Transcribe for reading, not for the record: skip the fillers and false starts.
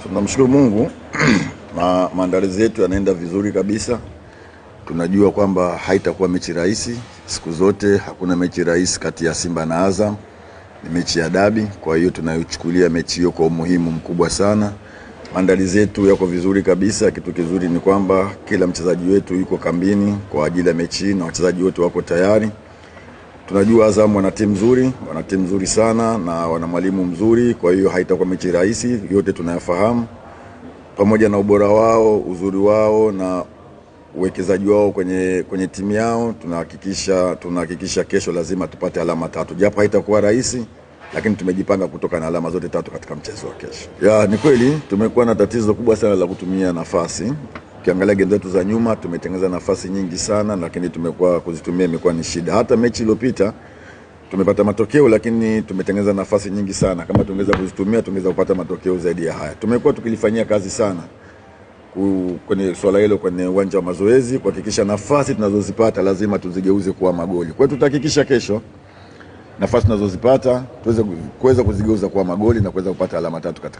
Tunamshukuru Mungu na maandalizi yetu yanaenda vizuri kabisa. Tunajua kwamba haitakuwa mechi rahisi. Siku zote hakuna mechi rahisi kati ya Simba na Azam. Ni mechi ya dabi, kwa hiyo tunayochukulia mechi hiyo kwa umuhimu mkubwa sana. Maandalizi yetu yako vizuri kabisa. Kitu kizuri ni kwamba kila mchezaji wetu yuko kambini kwa ajili ya mechi na wachezaji wote wako tayari. Tunajua Azam wana timu nzuri sana na wana mwalimu mzuri, kwa hiyo haitakuwa mechi rahisi, yote tunayafahamu. Pamoja na ubora wao, uzuri wao na uwekezaji wao kwenye timu yao, tunahakikisha kesho lazima tupate alama 3. Japo haitakuwa rahisi, lakini tumejipanga kutoka na alama zote 3 katika mchezo wa kesho. Ni kweli tumekuwa na tatizo kubwa sana la kutumia nafasi. Ukiangalia game zetu za nyuma tumetengeneza nafasi nyingi sana, lakini tumekuwa kuzitumia imekuwa ni shida. Hata mechi iliyopita tumepata matokeo, lakini tumetengeneza nafasi nyingi sana. Kama tungeweza kuzitumia tungeweza kupata matokeo zaidi ya haya. Tumekuwa tukilifanyia kazi sana kwenye swala hilo kwenye uwanja wa mazoezi, kuhakikisha nafasi tunazozipata lazima tuzigeuze kuwa magoli. Kwa hiyo tutahakikisha kesho nafasi tunazozipata tuweze kuzigeuza kuwa magoli na kuweza kupata alama 3 katika